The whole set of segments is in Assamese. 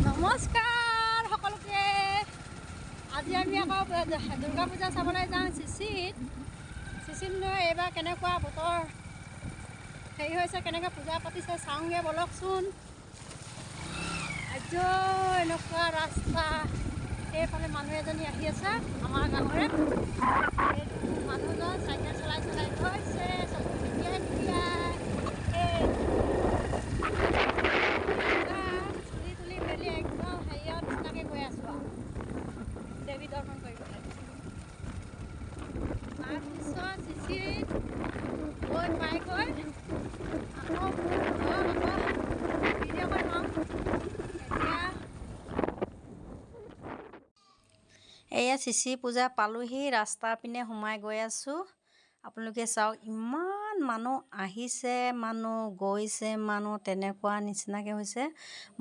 নমস্কাৰ সকলোকে। আজি আমি আকৌ দুৰ্গা পূজা চাবলৈ যাওঁ চিচিত এইবাৰ কেনেকুৱা বতৰ হেৰি হৈছে, কেনেকৈ পূজা পাতিছে চাওঁগৈ বলকচোন। আজি এনেকুৱা ৰাস্তা, সেইফালে মানুহ এজনী আহি আছে আমাৰ গাঁৱৰে। মানুহজন চাইকেল চলাই চলাই গৈছে, চকু টিপিয়াই টিপিয়াই তুলি মেলি একদম হেৰিয়ৰ নিচিনাকৈ গৈ আছোঁ আৰু দেৱী দৰ্শন কৰিবলৈ। তাৰপিছত চিচিত গৈ পাইগৈ আকৌ ভিডিঅ' কৰি লওঁ। এতিয়া এয়া চিচি পূজা পালোহি, ৰাস্তাৰ পিনে সোমাই গৈ আছোঁ। আপোনালোকে চাওক, ইমান মানুহ আহিছে, মানুহ গৈছে, মানুহ তেনেকুৱা নিচিনাকৈ হৈছে।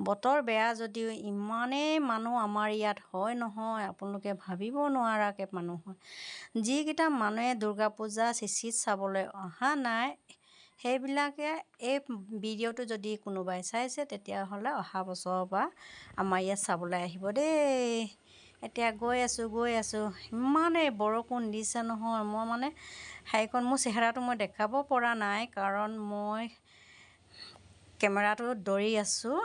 বতৰ বেয়া যদিও ইমানেই মানুহ আমাৰ ইয়াত হয় নহয়, আপোনালোকে ভাবিব নোৱাৰাকৈ মানুহ হয়। যিকেইটা মানুহে দুৰ্গা পূজা চিচিত চাবলৈ অহা নাই, সেইবিলাকে এই ভিডিঅ'টো যদি কোনোবাই চাইছে, তেতিয়াহ'লে অহা বছৰৰ পৰা আমাৰ ইয়াত চাবলৈ আহিব দেই। এতিয়া গৈ আছোঁ। ইমানেই বৰষুণ দিছে নহয়, মই মানে হেৰিখন মোৰ চেহেৰাটো মই দেখাব পৰা নাই, কাৰণ মই কেমেৰাটো ধৰি আছোঁ।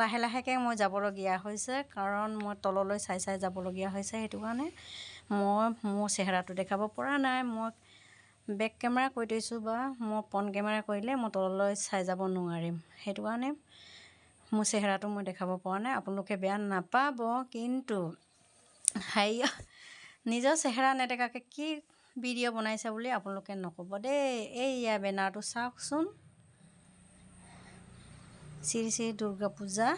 লাহে লাহেকৈ মই যাবলগীয়া হৈছে, কাৰণ মই তললৈ চাই চাই যাবলগীয়া হৈছে। সেইটো কাৰণে মই মোৰ চেহেৰাটো দেখাব পৰা নাই। মই বেক কেমেৰা কৰি থৈছোঁ, বা মই ফ্ৰণ্ট কেমেৰা কৰিলে মই তললৈ চাই যাব নোৱাৰিম। সেইটো কাৰণে মোৰ চেহেৰাটো মই দেখাব পৰা নাই, আপোনালোকে বেয়া নাপাব। কিন্তু নিজৰ চেহেৰা নেদেখাকৈ কি ভিডিঅ' বনাইছে বুলি আপোনালোকে নক'ব দেই। এইয়া বেনাৰটো চাওকচোন, শ্ৰী শ্ৰী দুৰ্গা পূজা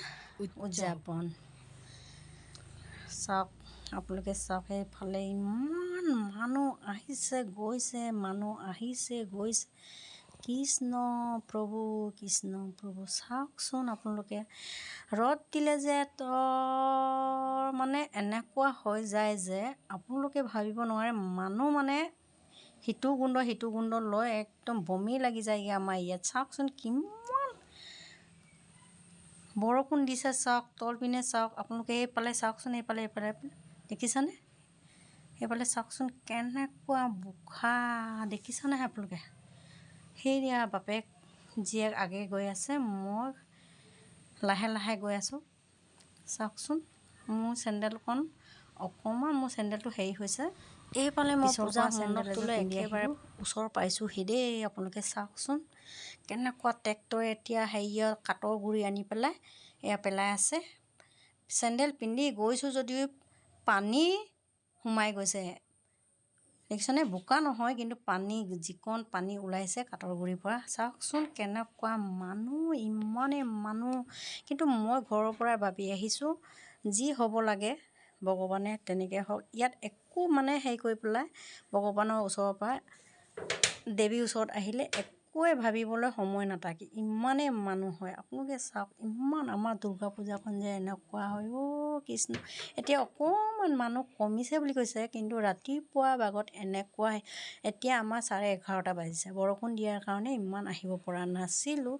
উদযাপন। চাওক, আপোনালোকে চাওক, সেইফালে ইমান মানুহ আহিছে গৈছে, মানুহ আহিছে গৈছে। কৃষ্ণ প্ৰভু চাওকচোন আপোনালোকে। ৰ'দ দিলে যে মানে এনেকুৱা হৈ যায় যে আপোনালোকে ভাবিব নোৱাৰে। মানুহ মানে সিটো গুণ্ড লৈ একদম বমি লাগি যায়গৈ আমাৰ ইয়াত। চাওকচোন কিমান বৰষুণ দিছে, চাওক তল পিনে চাওক আপোনালোকে। এইফালে চাওকচোন, এইফালে দেখিছেনে? সেইফালে চাওকচোন কেনেকুৱা বোকা, দেখিছেনে আপোনালোকে? সেইয়া বাপেক জীয়েক আগে গৈ আছে, মই লাহে লাহে গৈ আছোঁ। চাওকচোন মোৰ চেণ্ডেলখন অকণমান, মোৰ চেণ্ডেলটো হেৰি হৈছে। এইফালে মই পূজা মণ্ডপটোলৈ একেবাৰে ওচৰ পাইছোঁহি দেই। আপোনালোকে চাওকচোন কেনেকুৱা ট্ৰেক্টৰে এতিয়া হেৰিয়ৰ কাঠৰ গুৰি আনি পেলাই এয়া পেলাই আছে। চেণ্ডেল পিন্ধি গৈছোঁ যদিও পানী সোমাই গৈছে, দেখিছেনে? বোকা নহয়, কিন্তু পানী, যিকণ পানী ওলাইছে কাঠৰ গুৰিৰ পৰা। চাওকচোন কেনেকুৱা মানুহ, ইমানেই মানুহ। কিন্তু মই ঘৰৰ পৰাই ভাবি আহিছোঁ, যি হ'ব লাগে ভগৱানে তেনেকৈ হওক। ইয়াত একো মানে হেৰি কৰি পেলাই ভগৱানৰ ওচৰৰ পৰা দেৱীৰ ওচৰত আহিলে একোৱে ভাবিবলৈ সময় নাথাকে, ইমানেই মানুহ হয়। আপোনালোকে চাওক, ইমান আমাৰ দুৰ্গা পূজাখন যে এনেকুৱা হয়। কৃষ্ণ, এতিয়া অকণমান মানুহ কমিছে বুলি কৈছে, কিন্তু ৰাতিপুৱা ভাগত এনেকুৱা। এতিয়া আমাৰ 11:30 বাজিছে। বৰষুণ দিয়াৰ কাৰণে ইমান আহিব পৰা নাছিলোঁ,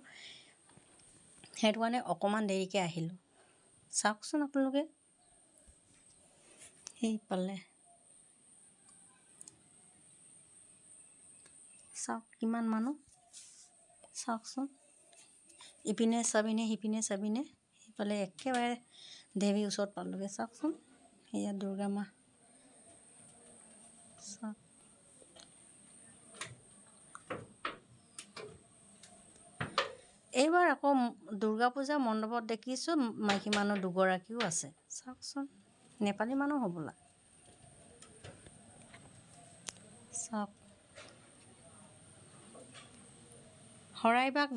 সেইটো কাৰণে অকণমান দেৰিকৈ আহিলোঁ। চাওকচোন আপোনালোকে, সেইফালে চাওক কিমান মানুহ। চাওকচোন ইপিনে চাবিনে সিপিনে চাবিনে, সেইফালে একেবাৰে দেৱীৰ ওচৰত পালোগৈ। চাওকচোন সেয়া দুৰ্গা মা, চাওক। এইবাৰ আকৌ দুৰ্গা পূজা মণ্ডপত দেখিছোঁ মাইকী মানুহ দুগৰাকীও আছে। চাওকচোন, নেপালী মানুহ হ'বলা। চাওক শৰাইভাগ